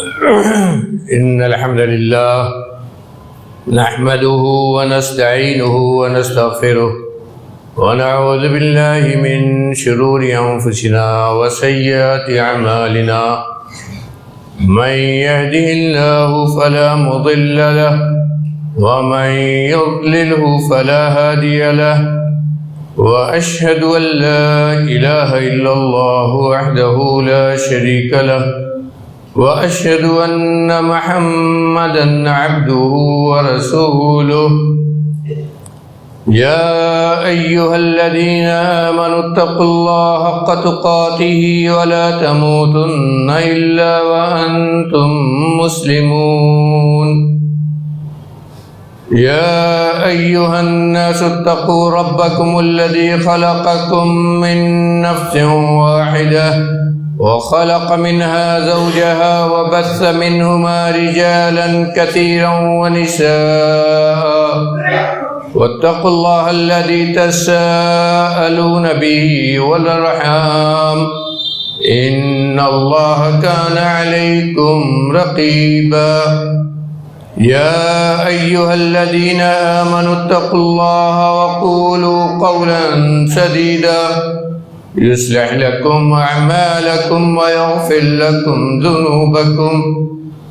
إن الحمد لله نحمده ونستعينه ونستغفره ونعوذ بالله من شرور أنفسنا وسيئات أعمالنا من يهده الله فلا مضل له ومن يضلله فلا هادي له وأشهد أن لا إله إلا الله وحده لا شريك له وأشهد أن محمدا عبده ورسوله يا أيها الذين آمنوا اتقوا الله حق تقاته ولا تموتن إلا وأنتم مسلمون يا أيها الناس اتقوا ربكم الذي خلقكم من نفس واحدة وخلق منها زوجها وبث منهما رجالا كثيرا ونساء واتقوا الله الذي تساءلون به والأرحام إن الله كان عليكم رقيبا يا أيها الذين آمنوا اتقوا الله وقولوا قولا سديدا يصلح لكم أعمالكم ويغفر لكم ذنوبكم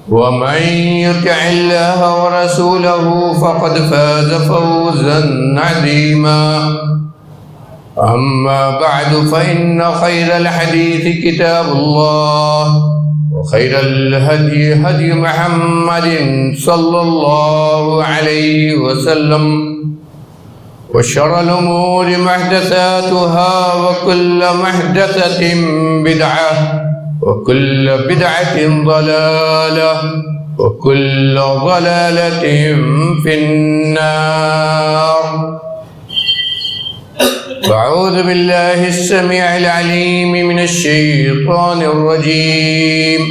ومن يطع الله ورسوله فقد فاز فوزا عظيما أما بعد فإن خير الحديث كتاب الله وخير الهدي هدي محمد صلى الله عليه وسلم وشر الأمور محدثاتها وكل محدثة بدعة وكل بدعة ضلالة وكل ضلالة في النار. أعوذ بالله السميع العليم من الشيطان الرجيم.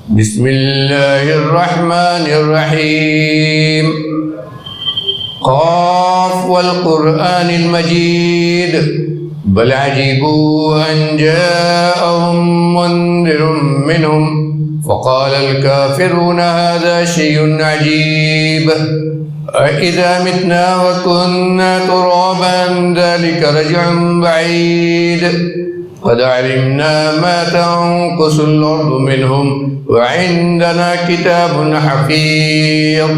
بسم الله الرحمن الرحيم. قاف والقرآن المجيد بل عجبوا أن جاءهم منذر منهم فقال الكافرون هذا شيء عجيب أإذا متنا وكنا ترابا ذلك رجع بعيد قد علمنا ما تنقص الأرض منهم وعندنا كتاب حفيظ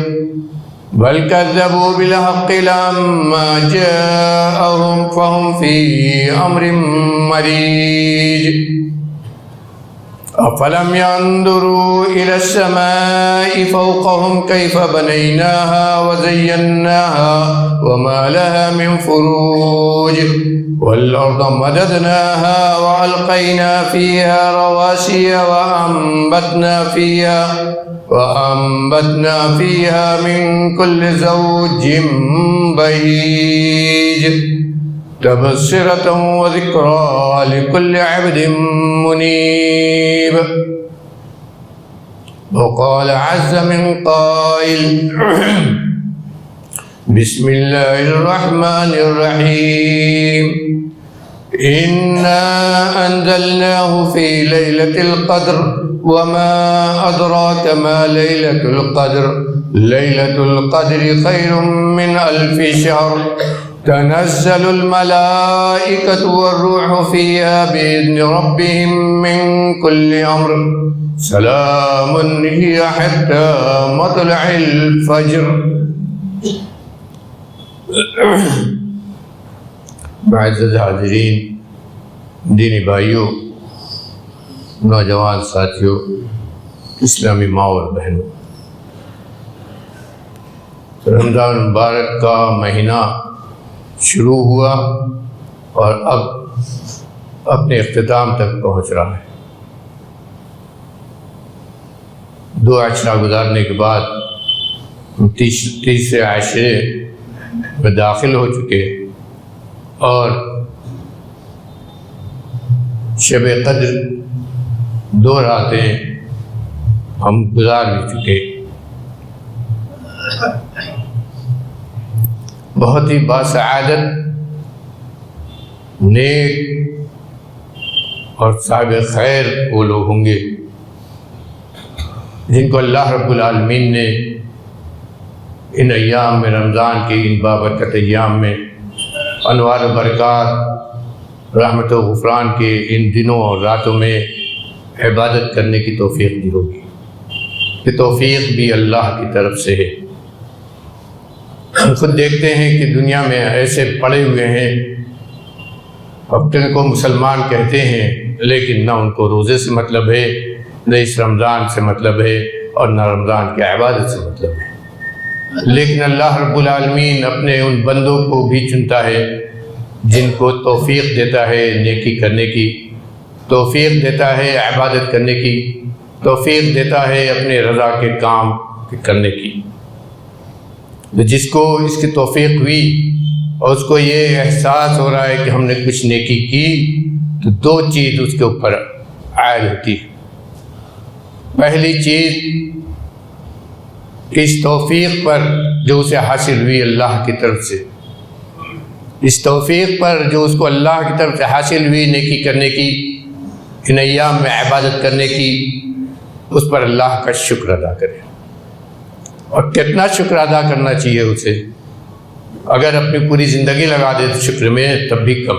بل كذبوا بالحق لما جاءهم فهم في أمر مريج أفلم ينظروا إلى السماء فوقهم كيف بنيناها وزيناها وما لها من فروج والأرض مددناها وألقينا فيها رواسي وأنبتنا فيها من كل زوج بهيج تبصرة وذكرى لكل عبد منيب. وقال عز من قائل بسم الله الرحمن الرحيم إنا أنزلناه في ليلة القدر وما أدراك ما ليلة القدر ليلة القدر خير من 1000 شهر تنزل الملائكة والروح فيها بإذن ربهم من كل أمر سلام هي حتى مطلع الفجر. معزز حاضرین، دینی بھائیوں، نوجوان ساتھیوں، اسلامی ماں اور بہنوں، رمضان مبارک کا مہینہ شروع ہوا اور اب اپنے اختتام تک پہنچ رہا ہے. 2 عشرہ گزارنے کے بعد ہم تیسرے عشرے میں داخل ہو چکے اور شب قدر 2 راتیں ہم گزار بھی چکے. بہت ہی باسعادت، نیک اور صاحب خیر وہ لوگ ہوں گے جن کو اللہ رب العالمین نے ان ایام میں، رمضان کے ان بابرکت ایام میں، انوار و برکات، رحمت و غفران کے ان دنوں اور راتوں میں عبادت کرنے کی توفیق دی ہوگی۔ یہ توفیق بھی اللہ کی طرف سے ہے۔ ہم خود دیکھتے ہیں کہ دنیا میں ایسے پڑے ہوئے ہیں، اپنے کو مسلمان کہتے ہیں، لیکن نہ ان کو روزے سے مطلب ہے، نہ اس رمضان سے مطلب ہے، اور نہ رمضان کی عبادت سے مطلب ہے۔ لیکن اللہ رب العالمین اپنے ان بندوں کو بھی چنتا ہے جن کو توفیق دیتا ہے نیکی کرنے کی، توفیق دیتا ہے عبادت کرنے کی، توفیق دیتا ہے اپنے رضا کے کام کرنے کی۔ جس کو اس کی توفیق ہوئی اور اس کو یہ احساس ہو رہا ہے کہ ہم نے کچھ نیکی کی، تو دو چیز اس کے اوپر عائد ہوتی ہے۔ پہلی چیز، اس توفیق پر جو اسے حاصل ہوئی اللہ کی طرف سے، اس توفیق پر جو اس کو اللہ کی طرف سے حاصل ہوئی نیکی کرنے کی، ان ایام میں عبادت کرنے کی، اس پر اللہ کا شکر ادا کرے۔ اور کتنا شکر ادا کرنا چاہیے اسے؟ اگر اپنی پوری زندگی لگا دے تو شکر میں تب بھی کم،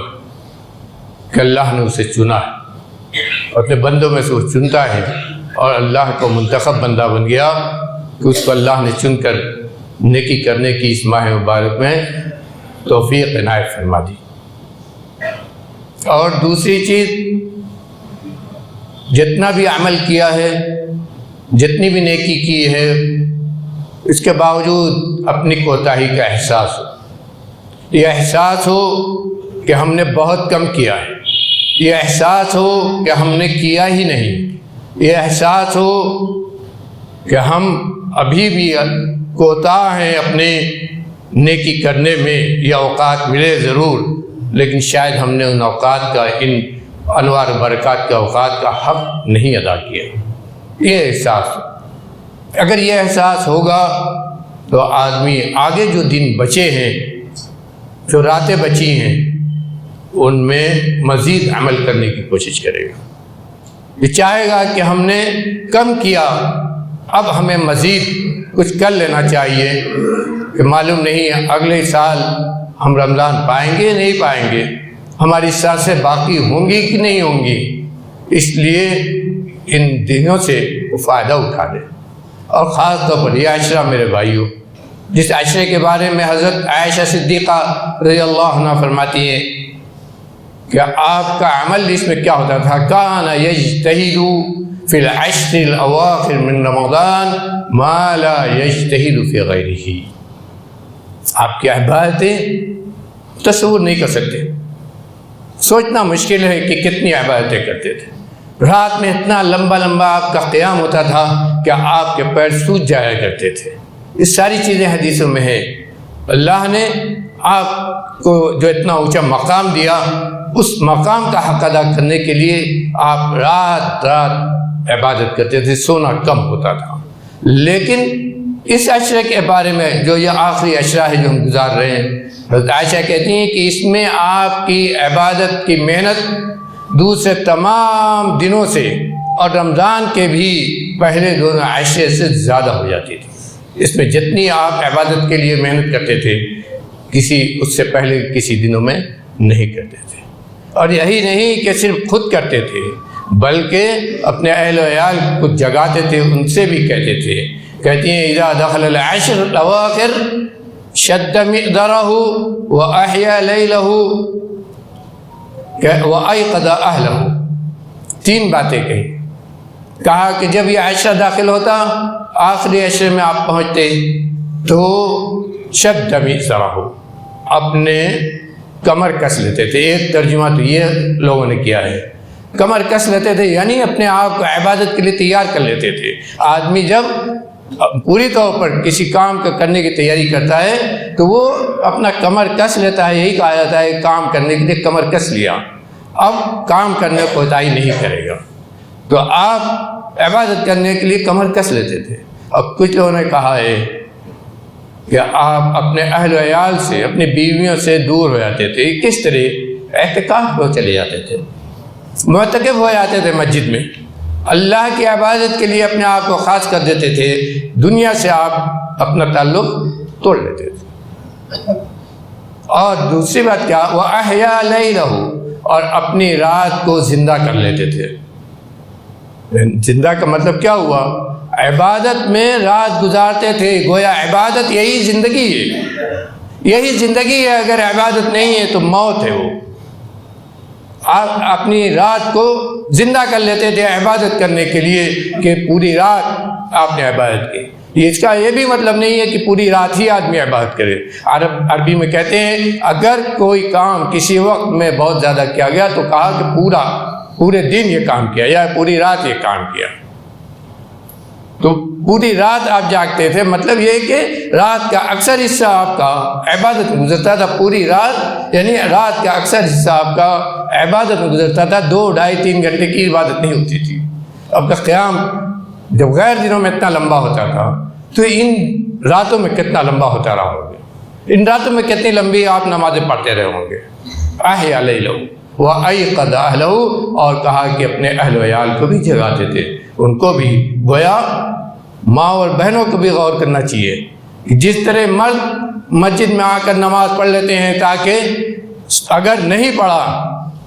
کہ اللہ نے اسے چنا ہے، اپنے بندوں میں سے وہ چنتا ہے، اور اللہ کو منتخب بندہ بن گیا کہ اس کو اللہ نے چن کر نیکی کرنے کی اس ماہ مبارک میں توفیق عنایت فرما دی۔ اور دوسری چیز، جتنا بھی عمل کیا ہے، جتنی بھی نیکی کی ہے، اس کے باوجود اپنی کوتاہی کا احساس ہو، یہ احساس ہو کہ ہم نے بہت کم کیا ہے، یہ احساس ہو کہ ہم نے کیا ہی نہیں، یہ احساس ہو کہ ہم ابھی بھی کوتاہ ہیں اپنے نیکی کرنے میں۔ یہ اوقات ملے ضرور، لیکن شاید ہم نے ان اوقات کا، ان انوار و برکات کے اوقات کا حق نہیں ادا کیا۔ یہ احساس، اگر یہ احساس ہوگا تو آدمی آگے جو دن بچے ہیں، جو راتیں بچی ہیں، ان میں مزید عمل کرنے کی کوشش کرے گا۔ یہ چاہے گا کہ ہم نے کم کیا، اب ہمیں مزید کچھ کر لینا چاہیے، کہ معلوم نہیں اگلے سال ہم رمضان پائیں گے نہیں پائیں گے، ہماری سانسیں باقی ہوں گی کہ نہیں ہوں گی، اس لیے ان دنوں سے وہ فائدہ اٹھا لے۔ اور خاص طور پر یہ عشرہ میرے بھائیوں، جس عشرے کے بارے میں حضرت عائشہ صدیقہ رضی اللہ عنہا فرماتی ہیں کہ آپ کا عمل اس میں کیا ہوتا تھا، کان یجتہد فی العشر الاواخر من رمضان ما لا یجتہد فی غیرہ۔ آپ کی عبادتیں تصور نہیں کر سکتے، سوچنا مشکل ہے کہ کتنی عبادتیں کرتے تھے۔ رات میں اتنا لمبا لمبا آپ کا قیام ہوتا تھا کہ آپ کے پیر سوج جایا کرتے تھے۔ یہ ساری چیزیں حدیثوں میں ہیں۔ اللہ نے آپ کو جو اتنا اونچا مقام دیا، اس مقام کا حق ادا کرنے کے لیے آپ رات رات عبادت کرتے تھے، سونا کم ہوتا تھا۔ لیکن اس عشرے کے بارے میں جو یہ آخری عشرہ ہے جو ہم گزار رہے ہیں، حضرت عائشہ کہتی ہیں کہ اس میں آپ کی عبادت کی محنت دوسرے تمام دنوں سے اور رمضان کے بھی پہلے دونوں عشرے سے زیادہ ہو جاتی تھی۔ اس میں جتنی آپ عبادت کے لیے محنت کرتے تھے، اس سے پہلے کسی دنوں میں نہیں کرتے تھے۔ اور یہی نہیں کہ صرف خود کرتے تھے، بلکہ اپنے اہل و عیال کو جگاتے تھے، ان سے بھی کہتے تھے۔ کہتی ہیں اذا دخل العشر الاواخر شد مئذرہ واحیا لیلہ وایقظ اہلہ۔ تین باتیں کہا کہ جب یہ عشرہ داخل ہوتا، آخری عشرے میں آپ پہنچتے تو شد مئذرہ، اپنے کمر کس لیتے تھے۔ ایک ترجمہ تو یہ لوگوں نے کیا ہے، کمر کس لیتے تھے، یعنی اپنے آپ کو عبادت کے لیے تیار کر لیتے تھے۔ آدمی جب پوری طور پر کسی کام کو کرنے کی تیاری کرتا ہے تو وہ اپنا کمر کس لیتا ہے۔ یہی کہا جاتا ہے کام کرنے کے لیے کمر کس لیا، اب کام کرنے کو کوتاہی نہیں کرے گا۔ تو آپ عبادت کرنے کے لیے کمر کس لیتے تھے۔ اب کچھ لوگوں نے کہا ہے کہ آپ اپنے اہل و عیال سے، اپنی بیویوں سے دور ہو جاتے تھے۔ کس طرح؟ اعتکاف میں چلے جاتے تھے، معتکف ہو جاتے تھے مسجد میں، اللہ کی عبادت کے لیے اپنے آپ کو خاص کر دیتے تھے، دنیا سے آپ اپنا تعلق توڑ لیتے تھے۔ اور دوسری بات کیا، وَأَحْيَا لَيْلَهُ، اور اپنی رات کو زندہ کر لیتے تھے۔ زندہ کا مطلب کیا ہوا؟ عبادت میں رات گزارتے تھے، گویا عبادت یہی زندگی ہے، یہی زندگی ہے، اگر عبادت نہیں ہے تو موت ہے۔ وہ آپ اپنی رات کو زندہ کر لیتے تھے عبادت کرنے کے لیے کہ پوری رات آپ نے عبادت کی۔ اس کا یہ بھی مطلب نہیں ہے کہ پوری رات ہی آدمی عبادت کرے۔ عربی میں کہتے ہیں اگر کوئی کام کسی وقت میں بہت زیادہ کیا گیا تو کہا کہ پورے دن یہ کام کیا یا پوری رات یہ کام کیا، تو پوری رات آپ جاگتے تھے، مطلب یہ کہ رات کا اکثر حصہ آپ کا عبادت میں گزرتا تھا۔ پوری رات یعنی رات کا اکثر حصہ آپ کا عبادت میں گزرتا تھا، 2، 2.5، 3 گھنٹے کی عبادت نہیں ہوتی تھی۔ اب کا قیام جب غیر دنوں میں اتنا لمبا ہوتا تھا تو ان راتوں میں کتنا لمبا ہوتا رہا ہوگا، ان راتوں میں کتنی لمبی آپ نمازیں پڑھتے رہے ہوں گے۔ احیا لیلہ وایقظ اہلہ، اور کہا کہ اپنے اہل و عیال کو بھی جگاتے تھے، ان کو بھی، گویا ماں اور بہنوں کو بھی غور کرنا چاہیے کہ جس طرح مرد مسجد میں آ کر نماز پڑھ لیتے ہیں تاکہ اگر نہیں پڑھا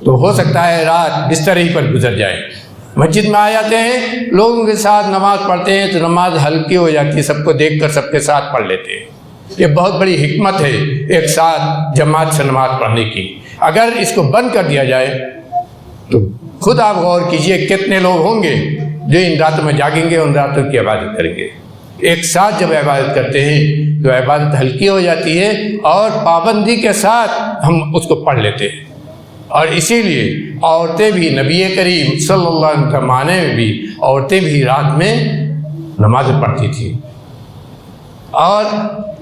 تو ہو سکتا ہے رات بستر ہی پر گزر جائے، مسجد میں آ جاتے ہیں، لوگوں کے ساتھ نماز پڑھتے ہیں تو نماز ہلکی ہو جاتی ہے، سب کو دیکھ کر سب کے ساتھ پڑھ لیتے ہیں۔ یہ بہت بڑی حکمت ہے ایک ساتھ جماعت سے نماز پڑھنے کی۔ اگر اس کو بند کر دیا جائے تو خود آپ غور کیجئے کتنے لوگ ہوں گے جو ان راتوں میں جاگیں گے، ان راتوں کی عبادت کریں گے۔ ایک ساتھ جب عبادت کرتے ہیں تو عبادت ہلکی ہو جاتی ہے اور پابندی کے ساتھ ہم اس کو پڑھ لیتے ہیں۔ اور اسی لیے عورتیں بھی، نبی کریم صلی اللہ علیہ وسلم کے زمانے میں بھی عورتیں بھی رات میں نمازیں پڑھتی تھیں۔ اور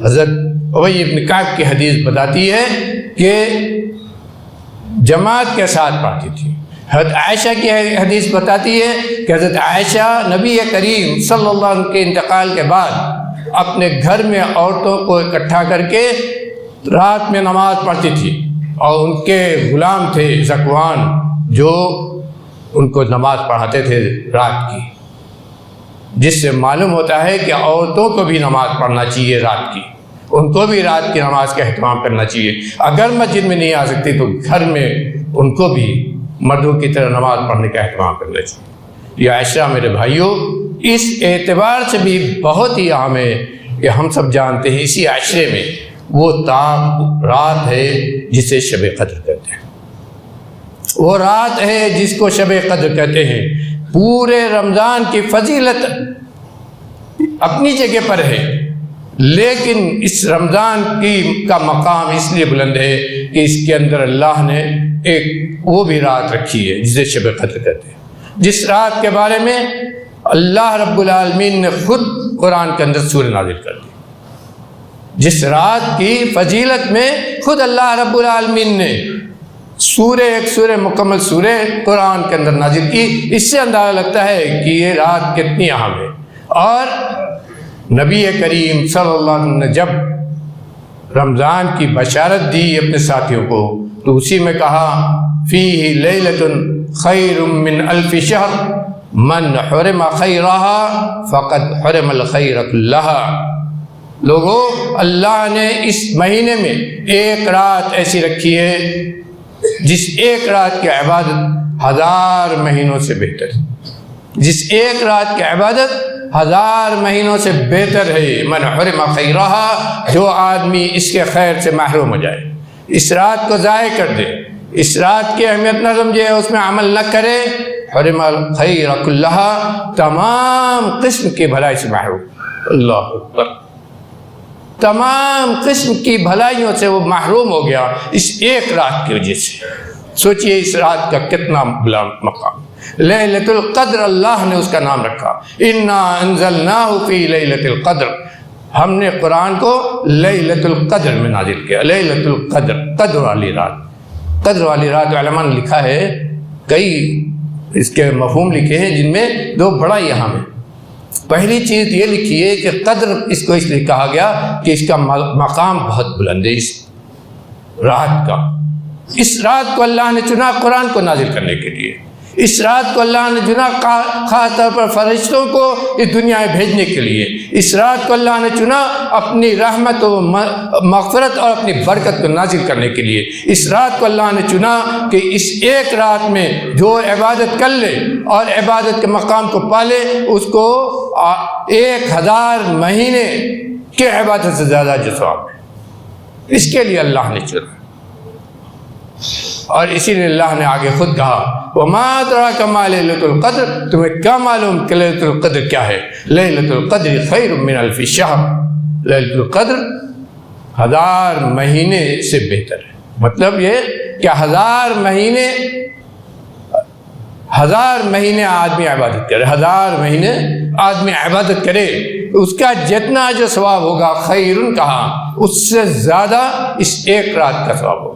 حضرت ابی بن کعب کی حدیث بتاتی ہے کہ جماعت کے ساتھ پڑھتی تھی۔ حضرت عائشہ کی حدیث بتاتی ہے کہ حضرت عائشہ نبی کریم صلی اللہ علیہ وسلم کے انتقال کے بعد اپنے گھر میں عورتوں کو اکٹھا کر کے رات میں نماز پڑھتی تھی، اور ان کے غلام تھے ذکوان جو ان کو نماز پڑھاتے تھے رات کی، جس سے معلوم ہوتا ہے کہ عورتوں کو بھی نماز پڑھنا چاہیے رات کی، ان کو بھی رات کی نماز کا اہتمام کرنا چاہیے۔ اگر مسجد میں نہیں آ سکتی تو گھر میں ان کو بھی مردوں کی طرح نماز پڑھنے کا اہتمام کرنا چاہیے۔ یہ عائشہ میرے بھائیوں اس اعتبار سے بھی بہت ہی اہم ہے کہ ہم سب جانتے ہیں اسی عشرے میں وہ رات ہے جسے شب قدر کہتے ہیں، وہ رات ہے جس کو شب قدر کہتے ہیں۔ پورے رمضان کی فضیلت اپنی جگہ پر ہے، لیکن اس رمضان کا مقام اس لیے بلند ہے کہ اس کے اندر اللہ نے ایک وہ بھی رات رکھی ہے جسے شب قدر کہتے ہیں، جس رات کے بارے میں اللہ رب العالمین نے خود قرآن کے اندر سورہ نازل کر دی۔ جس رات کی فضیلت میں خود اللہ رب العالمین نے ایک سورہ مکمل سورہ قرآن کے اندر نازل کی۔ اس سے اندازہ لگتا ہے کہ یہ رات کتنی اہم ہے۔ اور نبی کریم صلی اللہ علیہ وسلم نے جب رمضان کی بشارت دی اپنے ساتھیوں کو تو اسی میں کہا فیہ لیلۃ خیر من الف شہر من حرم خیرها فقد حرم الخیر کلہا۔ لوگوں، اللہ نے اس مہینے میں ایک رات ایسی رکھی ہے جس ایک رات کی عبادت 1000 مہینوں سے بہتر ہے، جس ایک رات کی عبادت 1000 مہینوں سے بہتر ہے۔ من حرم خیرها، جو آدمی اس کے خیر سے محروم ہو جائے، اس رات کو ضائع کر دے، اس رات کی اہمیت نہ سمجھے، اس میں عمل نہ کرے، حرم الخیر کلہا، تمام قسم کی بھلائی سے محروم۔ اللہ اکبر، تمام قسم کی بھلائیوں سے وہ محروم ہو گیا اس ایک رات کی وجہ سے۔ سوچئے اس رات کا کتنا بلا مقام۔ لیلۃ القدر اللہ نے اس کا نام رکھا، انا انزلناہ فی لیلۃ القدر، ہم نے قرآن کو لیلۃ القدر میں نازل کیا۔ لیلۃ القدر، قدر والی رات، قدر والی رات۔ علماء نے لکھا ہے، کئی اس کے مفہوم لکھے ہیں جن میں 2 بڑا ہی اہم ہے۔ پہلی چیز یہ لکھی ہے کہ قدر اس کو اس لیے کہا گیا کہ اس کا مقام بہت بلند ہے اس رات کا۔ اس رات کو اللہ نے چنا قرآن کو نازل کرنے کے لیے، اس رات کو اللہ نے چنا خاص طور پر فرشتوں کو اس دنیا میں بھیجنے کے لیے، اس رات کو اللہ نے چنا اپنی رحمت و مغفرت اور اپنی برکت کو نازل کرنے کے لیے، اس رات کو اللہ نے چنا کہ اس ایک رات میں جو عبادت کر لے اور عبادت کے مقام کو پالے اس کو 1000 مہینے کے عبادت سے زیادہ جو ثواب ہے، اس کے لیے اللہ نے چنا۔ اور اسی لیے اللہ نے آگے خود کہا وَمَا أَدْرَاكَ مَا لَيْلَةُ الْقَدْرِ، تمہیں کیا معلوم کہ لیلۃ القدر کیا ہے؟ لیلۃ القدر خیر من الف شہر، لیلۃ القدر 1000 مہینے سے بہتر ہے۔ مطلب یہ کہ 1000 مہینے آدمی عبادت کرے، 1000 مہینے آدمی عبادت کرے، اس کا جتنا جو ثواب ہوگا خیرن کہا، اس سے زیادہ اس ایک رات کا ثواب ہوگا۔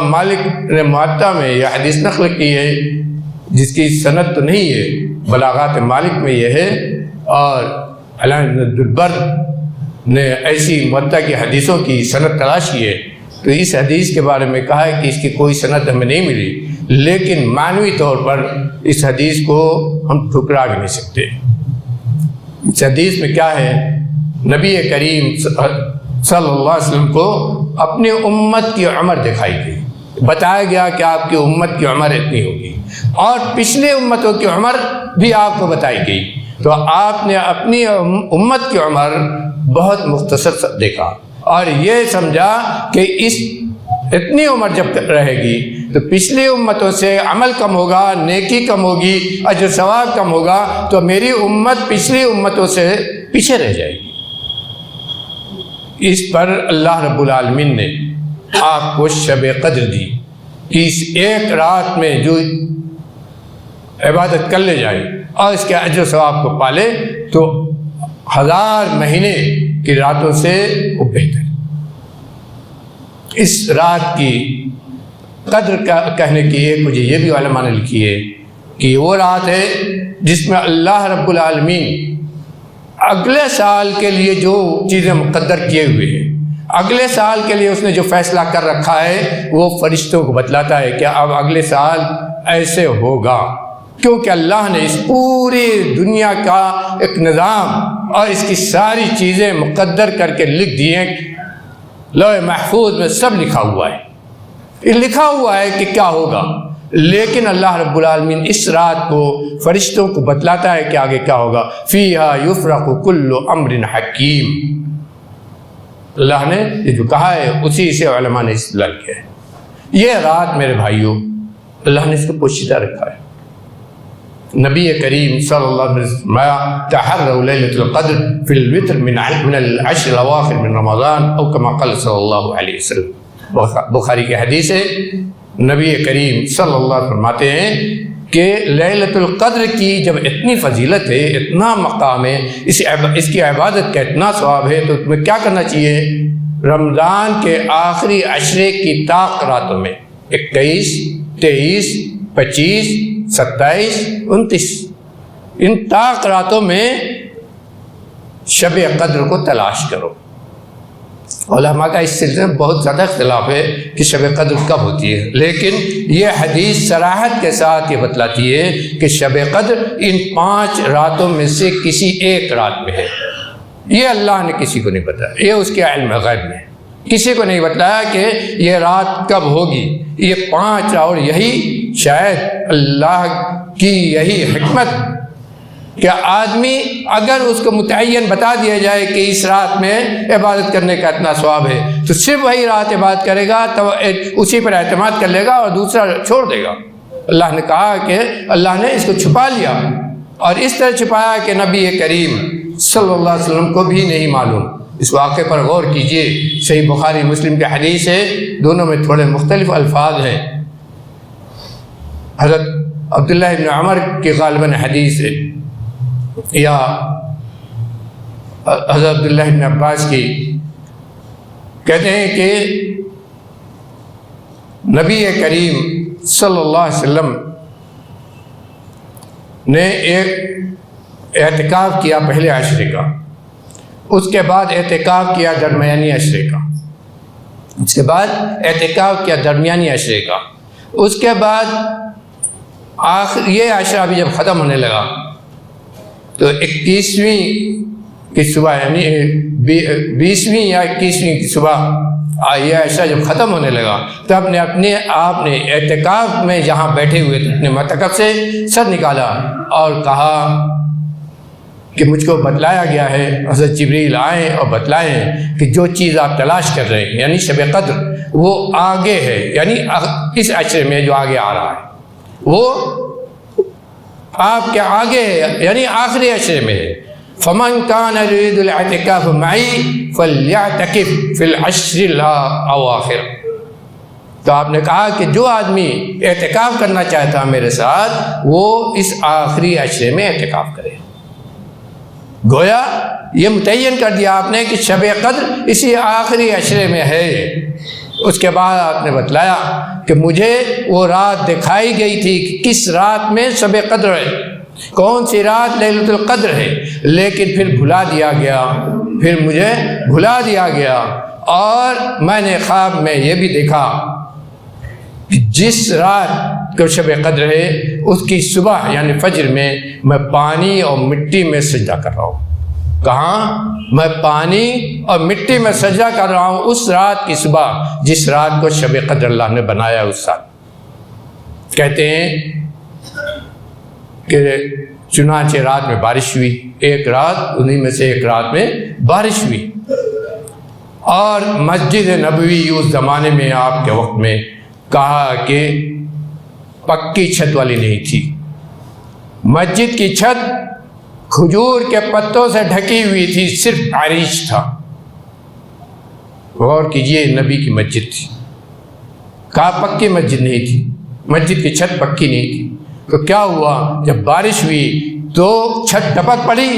مالک نے موطا میں یہ حدیث نقل کی ہے جس کی سند تو نہیں ہے، بلاغات مالک میں یہ ہے، اور علامہ ابن عبد البر نے ایسی موطا کی حدیثوں کی سند تلاش کی ہے تو اس حدیث کے بارے میں کہا ہے کہ اس کی کوئی سند ہمیں نہیں ملی، لیکن معنوی طور پر اس حدیث کو ہم ٹھکرا بھی نہیں سکتے۔ اس حدیث میں کیا ہے؟ نبی کریم صلی اللہ علیہ وسلم کو اپنی امت کی عمر دکھائی گئی، بتایا گیا کہ آپ کی امت کی عمر اتنی ہوگی، اور پچھلے امتوں کی عمر بھی آپ کو بتائی گئی، تو آپ نے اپنی امت کی عمر بہت مختصر دیکھا اور یہ سمجھا کہ اتنی عمر جب رہے گی تو پچھلی امتوں سے عمل کم ہوگا، نیکی کم ہوگی، اجر ثواب کم ہوگا، تو میری امت پچھلی امتوں سے پیچھے رہ جائے گی۔ اس پر اللہ رب العالمین نے آپ کو شب قدر دی کہ اس ایک رات میں جو عبادت کر لے جائے اور اس کے اجر و ثواب کو پالے تو 1000 مہینے کی راتوں سے وہ بہتر۔ اس رات کی قدر کہنے کی ایک وجہ یہ بھی علماء نے لکھی ہے کہ وہ رات ہے جس میں اللہ رب العالمین اگلے سال کے لیے جو چیزیں مقدر کیے ہوئے ہیں، اگلے سال کے لیے اس نے جو فیصلہ کر رکھا ہے وہ فرشتوں کو بتلاتا ہے کہ اب اگلے سال ایسے ہوگا، کیونکہ اللہ نے اس پوری دنیا کا ایک نظام اور اس کی ساری چیزیں مقدر کر کے لکھ دی ہیں، لوح محفوظ میں سب لکھا ہوا ہے، یہ لکھا ہوا ہے کہ کیا ہوگا، لیکن اللہ رب العالمین اس رات کو فرشتوں کو بتلاتا ہے کہ آگے کیا ہوگا۔ فیہا یفرق کل امر حکیم، اللہ نے یہ جو کہا ہے اسی سے علماء نے استدلال کیا ہے۔ یہ رات میرے بھائیوں اللہ نے اس کو پوشیدہ رکھا ہے۔ نبی کریم صلی اللہ علیہ وسلم تحروا لیلۃ القدر فی الوتر من العشر الاواخر من رمضان او کما قال صلی اللہ علیہ وسلم، بخاری کی حدیث ہے، نبی کریم صلی اللہ علیہ وسلم فرماتے ہیں کہ لیلۃ القدر کی جب اتنی فضیلت ہے، اتنا مقام ہے، اس کی عبادت کا اتنا ثواب ہے، تو تمہیں کیا کرنا چاہیے؟ رمضان کے آخری عشرے کی طاق راتوں میں 21، 23، 25، 27، 29 ان طاق راتوں میں شب قدر کو تلاش کرو۔ علماء کا اس سلسلے میں بہت زیادہ اختلاف ہے کہ شب قدر کب ہوتی ہے، لیکن یہ حدیث صراحت کے ساتھ یہ بتلاتی ہے کہ شب قدر ان 5 راتوں میں سے کسی ایک رات میں ہے۔ یہ اللہ نے کسی کو نہیں بتایا، یہ اس کے علم غیب میں، کسی کو نہیں بتلایا کہ یہ رات کب ہوگی، یہ 5، اور یہی شاید اللہ کی یہی حکمت کہ آدمی اگر اس کو متعین بتا دیا جائے کہ اس رات میں عبادت کرنے کا اتنا ثواب ہے تو صرف وہی رات عبادت کرے گا، تو اسی پر اعتماد کر لے گا اور دوسرا چھوڑ دے گا۔ اللہ نے کہا کہ اللہ نے اس کو چھپا لیا، اور اس طرح چھپایا کہ نبی کریم صلی اللہ علیہ وسلم کو بھی نہیں معلوم۔ اس واقعے پر غور کیجئے، صحیح بخاری مسلم کی حدیث ہے، دونوں میں تھوڑے مختلف الفاظ ہیں۔ حضرت عبداللہ ابن عمر کی غالباً حدیث ہے، یا حضرت عبداللہ ابن عباس کی، کہتے ہیں کہ نبی کریم صلی اللہ علیہ وسلم نے ایک اعتکاف کیا پہلے عشرے کا، اس کے بعد اعتکاف کیا درمیانی عشرے کا، اس کے بعد اعتکاف کیا درمیانی عشرے کا، اس کے بعد یہ عشرہ بھی جب ختم ہونے لگا تو 21ویں کی صبح یعنی 20ویں یا 21ویں کی صبح یہ عشرہ جب ختم ہونے لگا تو اپنے آپ نے اعتکاف میں جہاں بیٹھے ہوئے تھے اپنے معتکف سے سر نکالا اور کہا کہ مجھ کو بتلایا گیا ہے، حضرت جبریل آئیں اور بتلائیں کہ جو چیز آپ تلاش کر رہے ہیں یعنی شب قدر وہ آگے ہے، یعنی اس عشرے میں جو آگے آ رہا ہے وہ آپ کے آگے ہے، یعنی آخری عشرے میں ہے۔ فمن كان يريد الاعتكاف معي فليعتكف في العشر الاواخر۔ تو آپ نے کہا کہ جو آدمی اعتکاف کرنا چاہتا میرے ساتھ وہ اس آخری عشرے میں اعتکاف کرے۔ گویا یہ متعین کر دیا آپ نے کہ شب قدر اسی آخری عشرے میں ہے۔ اس کے بعد آپ نے بتلایا کہ مجھے وہ رات دکھائی گئی تھی کہ کس رات میں شب قدر ہے، کون سی رات لیلۃ القدر ہے، لیکن پھر بھلا دیا گیا، پھر مجھے بھلا دیا گیا۔ اور میں نے خواب میں یہ بھی دیکھا کہ جس رات کو شب قدر ہے اس کی صبح یعنی فجر میں پانی اور مٹی میں سجدہ کر رہا ہوں۔ کہاں؟ میں پانی اور مٹی میں سجدہ کر رہا ہوں اس رات کی صبح جس رات کو شب قدر اللہ نے بنایا اس سال۔ کہتے ہیں کہ چنانچہ رات میں بارش ہوئی، ایک رات انہی میں سے ایک رات میں بارش ہوئی، اور مسجد نبوی اس زمانے میں آپ کے وقت میں کہا کہ پکی چھت والی نہیں تھی، مسجد کی چھت کھجور کے پتوں سے ڈھکی ہوئی تھی، صرف عریش تھا۔ غور کیجئے، نبی کی مسجد تھی، کہا پکی مسجد نہیں تھی، مسجد کی چھت پکی نہیں تھی۔ تو کیا ہوا؟ جب بارش ہوئی تو چھت ٹپک پڑی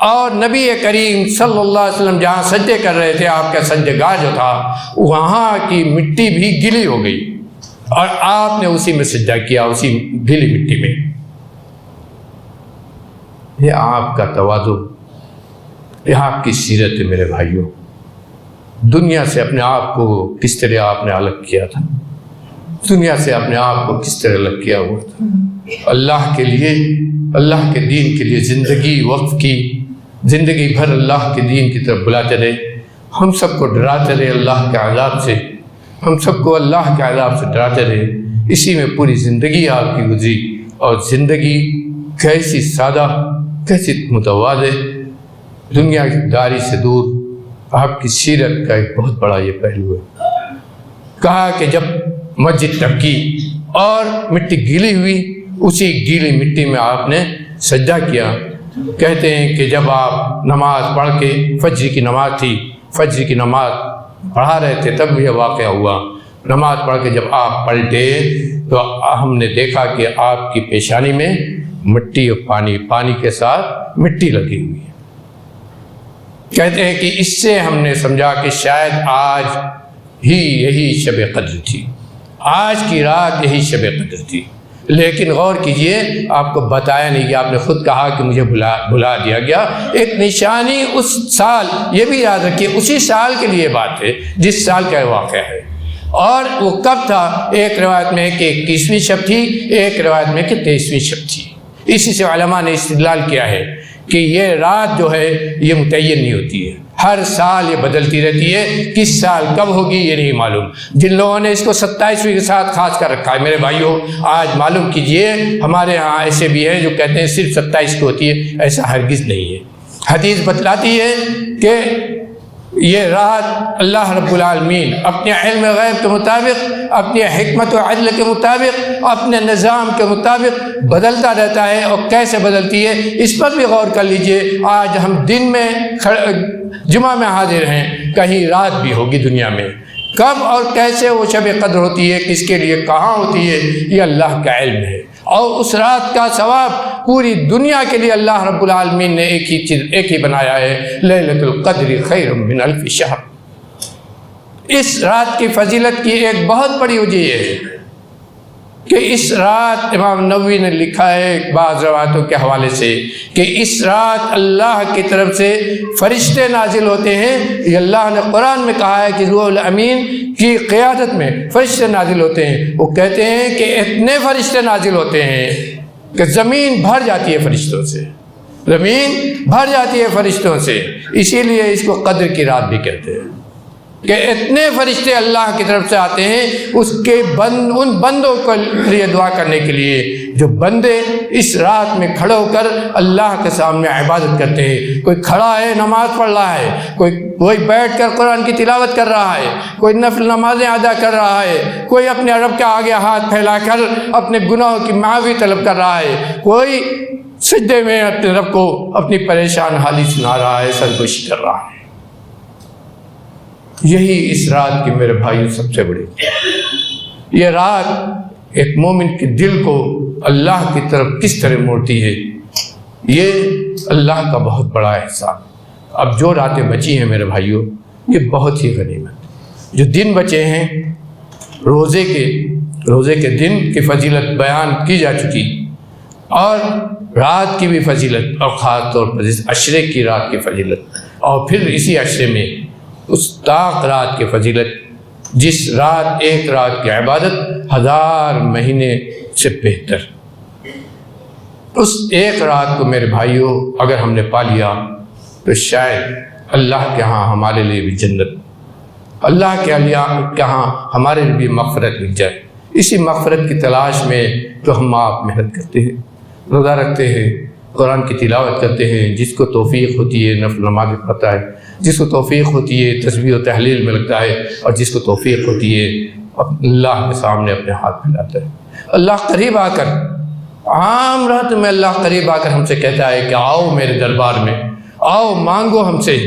اور نبی کریم صلی اللہ علیہ وسلم جہاں سجدے کر رہے تھے، آپ کا سجدہ گاہ جو تھا وہاں کی مٹی بھی گیلی ہو گئی اور آپ نے اسی میں سجدہ کیا، اسی گیلی مٹی میں۔ یہ آپ کا تواضع، یہ آپ کی سیرت ہے میرے بھائیوں۔ دنیا سے اپنے آپ کو کس طرح آپ نے الگ کیا تھا، دنیا سے اپنے آپ کو کس طرح الگ کیا ہوا تھا، اللہ کے لیے، اللہ کے دین کے لیے زندگی وقف کی، زندگی بھر اللہ کے دین کی طرف بلاتے رہے، ہم سب کو ڈراتے رہے اللہ کے عذاب سے، ہم سب کو اللہ کے عذاب سے ڈراتے رہے، اسی میں پوری زندگی آپ کی گزری۔ اور زندگی کیسی سادہ، کیسی متواضع، دنیا داری سے دور، آپ کی سیرت کا ایک بہت بڑا یہ پہلو ہے۔ کہا کہ جب مسجد ٹپکی اور مٹی گیلی ہوئی، اسی گیلی مٹی میں آپ نے سجدہ کیا۔ کہتے ہیں کہ جب آپ نماز پڑھ کے، فجر کی نماز تھی، فجر کی نماز پڑھا رہے تھے تب یہ واقعہ ہوا۔ نماز پڑھ کے جب آپ پلٹے تو ہم نے دیکھا کہ آپ کی پیشانی میں مٹی اور پانی کے ساتھ مٹی لگی ہوئی ہے۔ کہتے ہیں کہ اس سے ہم نے سمجھا کہ شاید آج ہی یہی شب قدر تھی، آج کی رات یہی شب قدر تھی۔ لیکن غور کیجئے، آپ کو بتایا نہیں گیا، آپ نے خود کہا کہ مجھے بھلا دیا گیا۔ ایک نشانی اس سال، یہ بھی یاد رکھیے اسی سال کے لیے بات ہے جس سال کا واقعہ ہے، اور وہ کب تھا؟ ایک روایت میں کہ 21ویں شب تھی، ایک روایت میں کہ 23ویں شب تھی۔ اسی سے علماء نے استدلال کیا ہے کہ یہ رات جو ہے یہ متعین نہیں ہوتی ہے، ہر سال یہ بدلتی رہتی ہے، کس سال کب ہوگی یہ نہیں معلوم۔ جن لوگوں نے اس کو 27ویں کے ساتھ خاص کر رکھا ہے، میرے بھائیوں آج معلوم کیجئے، ہمارے ہاں ایسے بھی ہیں جو کہتے ہیں صرف 27 کو ہوتی ہے، ایسا ہرگز نہیں ہے۔ حدیث بتلاتی ہے کہ یہ رات اللہ رب العالمین اپنے علم غیب کے مطابق، اپنی حکمت و عدل کے مطابق، اپنے نظام کے مطابق بدلتا رہتا ہے۔ اور کیسے بدلتی ہے اس پر بھی غور کر لیجئے۔ آج ہم دن میں جمعہ میں حاضر ہیں، کہیں رات بھی ہوگی دنیا میں، کب اور کیسے وہ شب قدر ہوتی ہے، کس کے لیے کہاں ہوتی ہے، یہ اللہ کا علم ہے۔ اور اس رات کا ثواب پوری دنیا کے لیے اللہ رب العالمین نے ایک ہی بنایا ہے، لیلۃ القدر خیر من الف شہر۔ اس رات کی فضیلت کی ایک بہت بڑی وجہ یہ ہے کہ اس رات امام نووی نے لکھا ہے بعض روایتوں کے حوالے سے کہ اس رات اللہ کی طرف سے فرشتے نازل ہوتے ہیں. یہ اللہ نے قرآن میں کہا ہے کہ روح الامین کی قیادت میں فرشتے نازل ہوتے ہیں. وہ کہتے ہیں کہ اتنے فرشتے نازل ہوتے ہیں کہ زمین بھر جاتی ہے فرشتوں سے، زمین بھر جاتی ہے فرشتوں سے. اسی لیے اس کو قدر کی رات بھی کہتے ہیں کہ اتنے فرشتے اللہ کی طرف سے آتے ہیں اس کے ان بندوں کے لیے دعا کرنے کے لیے جو بندے اس رات میں کھڑے ہو کر اللہ کے سامنے عبادت کرتے ہیں. کوئی کھڑا ہے نماز پڑھ رہا ہے، کوئی بیٹھ کر قرآن کی تلاوت کر رہا ہے، کوئی نفل نمازیں ادا کر رہا ہے، کوئی اپنے رب کے آگے ہاتھ پھیلا کر اپنے گناہوں کی معافی طلب کر رہا ہے، کوئی سجدے میں اپنے رب کو اپنی پریشان حالی سنا رہا ہے، سرگوشی کر رہا ہے. یہی اس رات کی میرے بھائیوں سب سے بڑی، یہ رات ایک مومن کے دل کو اللہ کی طرف کس طرح موڑتی ہے، یہ اللہ کا بہت بڑا احسان. اب جو راتیں بچی ہیں میرے بھائیوں، یہ بہت ہی غنیمت. جو دن بچے ہیں روزے کے دن کی فضیلت بیان کی جا چکی، اور رات کی بھی فضیلت، اور خاص طور پر اس عشرے کی رات کی فضیلت، اور پھر اسی عشرے میں اس طاق رات کی فضیلت جس رات ایک رات کی عبادت 1000 مہینے سے بہتر. اس ایک رات کو میرے بھائیوں اگر ہم نے پا لیا تو شاید اللہ کے ہاں ہمارے لیے بھی جنت، اللہ کے ہاں ہمارے لیے بھی مغفرت مل جائے. اسی مغفرت کی تلاش میں تو ہم آپ محنت کرتے ہیں، روزہ رکھتے ہیں، قرآن کی تلاوت کرتے ہیں. جس کو توفیق ہوتی ہے نفل نماز پڑھتا ہے، جس کو توفیق ہوتی ہے تسبیح و تحلیل میں لگتا ہے، اور جس کو توفیق ہوتی ہے اللہ کے سامنے اپنے ہاتھ پھیلاتا ہے. اللہ قریب آ کر، عام رات میں اللہ قریب آ کر ہم سے کہتا ہے کہ آؤ میرے دربار میں، آؤ مانگو ہم سے،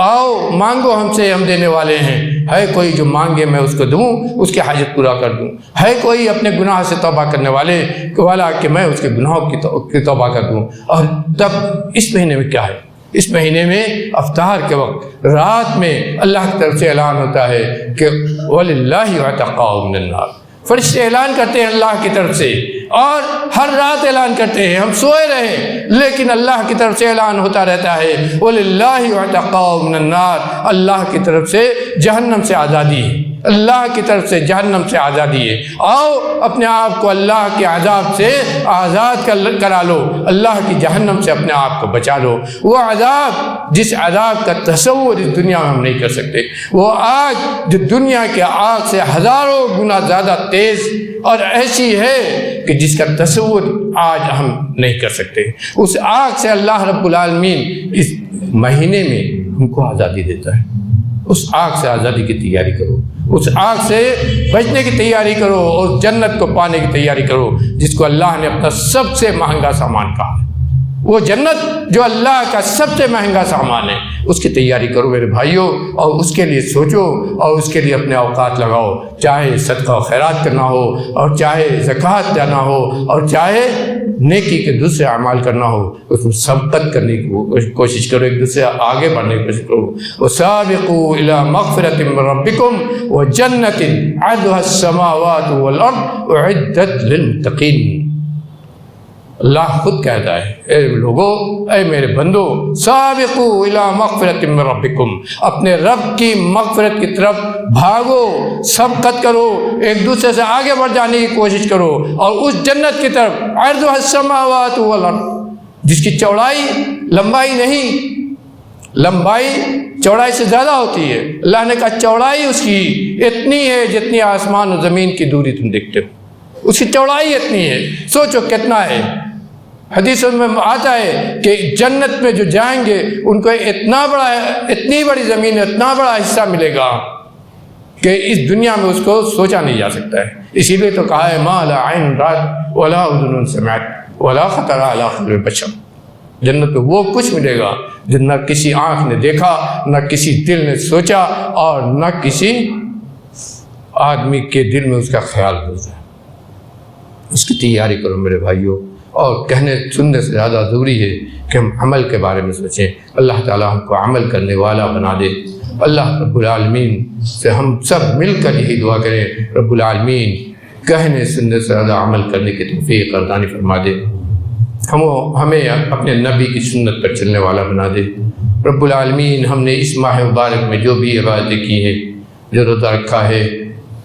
آؤ مانگو ہم سے، ہم دینے والے ہیں. ہے کوئی جو مانگے میں اس کو دوں، اس کی حاجت پورا کر دوں. ہے کوئی اپنے گناہ سے توبہ کرنے والا کہ میں اس کے گناہوں کی توبہ کر دوں. اور تب اس مہینے میں کیا ہے، اس مہینے میں افطار کے وقت رات میں اللہ کی طرف سے اعلان ہوتا ہے کہ وَلِلَّهِ عَتَقَاءُ مِنَ النَّارِ. فرشتے اعلان کرتے ہیں اللہ کی طرف سے، اور ہر رات اعلان کرتے ہیں. ہم سوئے رہیں لیکن اللہ کی طرف سے اعلان ہوتا رہتا ہے وَلِلَّهِ عَتَقَاءُ مِنَ النَّارِ. اللہ کی طرف سے جہنم سے آزادی ہے، اللہ کی طرف سے جہنم سے آزادی ہے. آؤ اپنے آپ کو اللہ کے عذاب سے آزاد کرا لو، اللہ کی جہنم سے اپنے آپ کو بچا لو. وہ عذاب جس عذاب کا تصور اس دنیا میں ہم نہیں کر سکتے، وہ آگ جو دنیا کے آگ سے ہزاروں گنا زیادہ تیز اور ایسی ہے کہ جس کا تصور آج ہم نہیں کر سکتے، اس آگ سے اللہ رب العالمین اس مہینے میں ہم کو آزادی دیتا ہے. اس آگ سے آزادی کی تیاری کرو، اس آگ سے بچنے کی تیاری کرو، اور جنت کو پانے کی تیاری کرو جس کو اللہ نے اپنا سب سے مہنگا سامان کہا. وہ جنت جو اللہ کا سب سے مہنگا سامان ہے، اس کی تیاری کرو میرے بھائیوں، اور اس کے لیے سوچو، اور اس کے لیے اپنے اوقات لگاؤ. چاہے صدقہ و خیرات کرنا ہو، اور چاہے زکوٰۃ دینا ہو، اور چاہے نیکی کے دوسرے اعمال کرنا ہو، اس میں سبقت کرنے کی کوشش کرو، ایک دوسرے آگے بڑھنے کی کوشش کرو. وَسَابِقُوا إِلَىٰ مَغْفِرَةٍ مِّن رَّبِّكُمْ وَجَنَّةٍ عَرْضُهَا السَّمَاوَاتُ وَالْأَرْضُ أُعِدَّتْ لِلْمُتَّقِينَ. اللہ خود کہتا ہے اے لوگو، اے میرے بندو، سابقوا الی مغفرۃ من ربکم، اپنے رب کی مغفرت کی طرف بھاگو، سبقت کرو، ایک دوسرے سے آگے بڑھ جانے کی کوشش کرو، اور اس جنت کی طرف عرضها السماوات والارض، جس کی چوڑائی لمبائی نہیں، لمبائی چوڑائی سے زیادہ ہوتی ہے. اللہ نے کہا چوڑائی اس کی اتنی ہے جتنی آسمان و زمین کی دوری تم دیکھتے ہو، اس کی چوڑائی اتنی ہے. سوچو کتنا ہے. حدیث میں آتا ہے کہ جنت میں جو جائیں گے ان کو اتنی بڑی زمین، اتنا بڑا حصہ ملے گا کہ اس دنیا میں اس کو سوچا نہیں جا سکتا ہے. اسی لیے تو کہا ہے ما لا عین رأت ولا اذن سمعت ولا خطر علی قلب بشر. جنت میں وہ کچھ ملے گا جو نہ کسی آنکھ نے دیکھا، نہ کسی دل نے سوچا، اور نہ کسی آدمی کے دل میں اس کا خیال گزرا. اس کی تیاری کرو میرے بھائیوں، اور کہنے سننے سے زیادہ ضروری ہے کہ ہم عمل کے بارے میں سوچیں. اللہ تعالیٰ ہم کو عمل کرنے والا بنا دے. اللہ رب العالمین سے ہم سب مل کر یہی دعا کریں، رب العالمین کہنے سننے سے زیادہ عمل کرنے کی توفیق عطا فرما دے، ہمیں اپنے نبی کی سنت پر چلنے والا بنا دے۔ رب العالمین ہم نے اس ماہ مبارک میں جو بھی عبادتیں کی ہیں، جو روزہ رکھا ہے،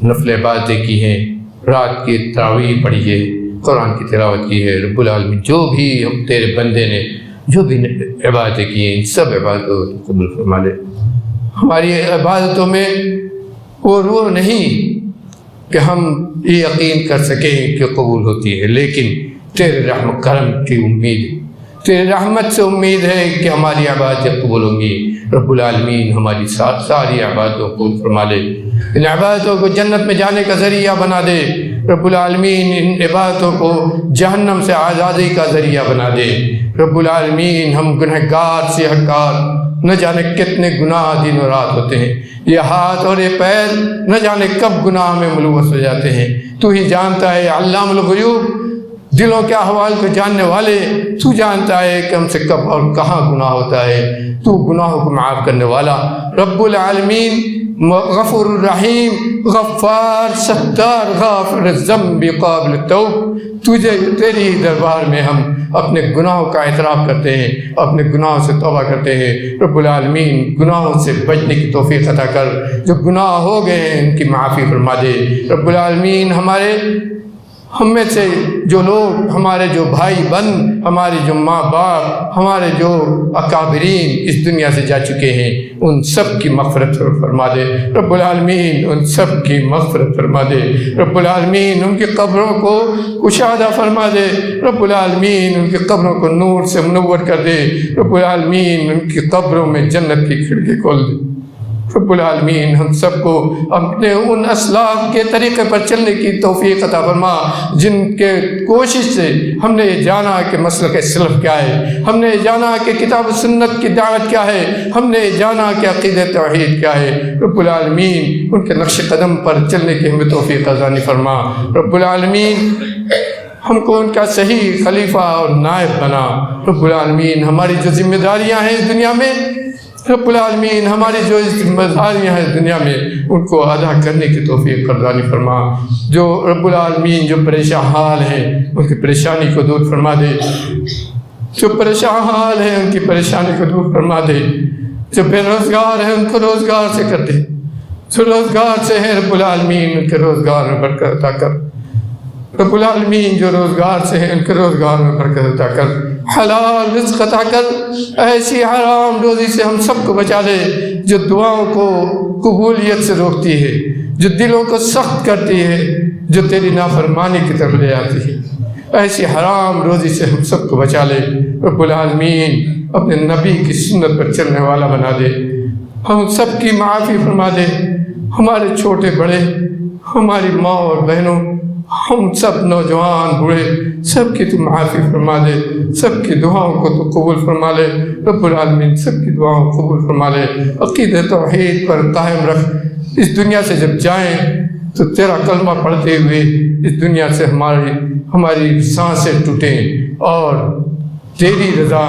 نفل عبادتیں کی ہیں، رات کی تراویح پڑھی ہے، قرآن کی تلاوت کی ہے، رب العالمین جو بھی ہم تیرے بندے نے جو بھی عبادتیں کی ہیں، ان سب عبادتوں کو قبول فرما لے۔ ہماری عبادتوں میں وہ روح نہیں کہ ہم یہ یقین کر سکیں کہ قبول ہوتی ہے، لیکن تیرے رحم کرم کی امید، تیرے رحمت سے امید ہے کہ ہماری عبادتیں قبول ہوں گی۔ رب العالمین ہماری ساری عبادتوں کو قبول فرما لے، ان عبادتوں کو جنت میں جانے کا ذریعہ بنا دے۔ رب العالمین ان عبادتوں کو جہنم سے آزادی کا ذریعہ بنا دے۔ رب العالمین ہم گنہگار سیاہکار، نہ جانے کتنے گناہ دن و رات ہوتے ہیں، یہ ہاتھ اور یہ پیر نہ جانے کب گناہ میں ملوث ہو جاتے ہیں۔ تو ہی جانتا ہے، علام الغیوب، دلوں کے احوال کو جاننے والے، تو جانتا ہے کہ ہم سے کب اور کہاں گناہ ہوتا ہے۔ تو گناہوں کو معاف کرنے والا رب العالمین، غفور الرحیم، غفار، ستار، غافر الذنب، قابل التوب، تیری دربار میں ہم اپنے گناہوں کا اعتراف کرتے ہیں، اپنے گناہوں سے توبہ کرتے ہیں۔ رب العالمین گناہوں سے بچنے کی توفیق عطا کر، جو گناہ ہو گئے ہیں ان کی معافی فرما دے۔ رب العالمین ہم میں سے جو لوگ، ہمارے جو بھائی بہن، ہمارے جو ماں باپ، ہمارے جو اکابرین اس دنیا سے جا چکے ہیں، ان سب کی مغفرت فرما دے۔ رب العالمین ان سب کی مغفرت فرما دے۔ رب العالمین ان کی قبروں کو کشادہ فرما دے۔ رب العالمین ان کی قبروں کو نور سے منور کر دے۔ رب العالمین ان کی قبروں میں جنت کی کھڑکی کھول دے۔ رب العالمین ہم سب کو اپنے ان اسلاف کے طریقے پر چلنے کی توفیق عطا فرما، جن کے کوشش سے ہم نے یہ جانا کہ مسلک سلف کیا ہے، ہم نے یہ جانا کہ کتاب و سنت کی دعوت کیا ہے، ہم نے یہ جانا کہ عقیدہ توحید کیا ہے۔ رب العالمین ان کے نقش قدم پر چلنے کی ہمیں توفیق عطا فرما۔ رب العالمین ہم کو ان کا صحیح خلیفہ اور نائب بنا۔ رب العالمین ہماری جو ذمہ داریاں ہیں اس دنیا میں، رب العالمین ہماری جو ذمہ داریاں ہیں دنیا میں، ان کو ادا کرنے کی توفیق عطا فرما۔ جو رب العالمین جو پریشان حال ہیں ان کی پریشانی کو دور فرما دے، جو پریشان حال ہیں ان کی پریشانی کو دور فرما دے، جو بے روزگار ہیں ان کو روزگار سے کر دے، جو روزگار سے ہیں رب العالمین ان کے روزگار میں برکت عطا کر۔ رب العالمین جو روزگار سے ہیں ان کے روزگار میں برکت عطا کر، حلال رزق عطا کر، ایسی حرام روزی سے ہم سب کو بچا لے جو دعاؤں کو قبولیت سے روکتی ہے، جو دلوں کو سخت کرتی ہے، جو تیری نافرمانی کی طرف لے آتی ہے۔ ایسی حرام روزی سے ہم سب کو بچا لے۔ رب العالمین اپنے نبی کی سنت پر چلنے والا بنا دے، ہم سب کی معافی فرما دے، ہمارے چھوٹے بڑے، ہماری ماں اور بہنوں، ہم سب نوجوان بوڑھے، سب کی تو معافی فرما دے، سب کی دعاؤں کو تو قبول فرما لے۔ رب العالمین سب کی دعاؤں کو قبول فرما لے۔ عقیدہ توحید پر قائم رکھ۔ اس دنیا سے جب جائیں تو تیرا کلمہ پڑھتے ہوئے اس دنیا سے ہماری سانسیں ٹوٹیں اور تیری رضا،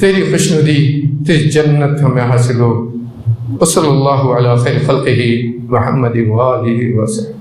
تیری خوشنودی، تیری جنت ہمیں حاصل ہو۔ وصلی اللہ علی خیر خلقہ محمد وآلہ وسلم۔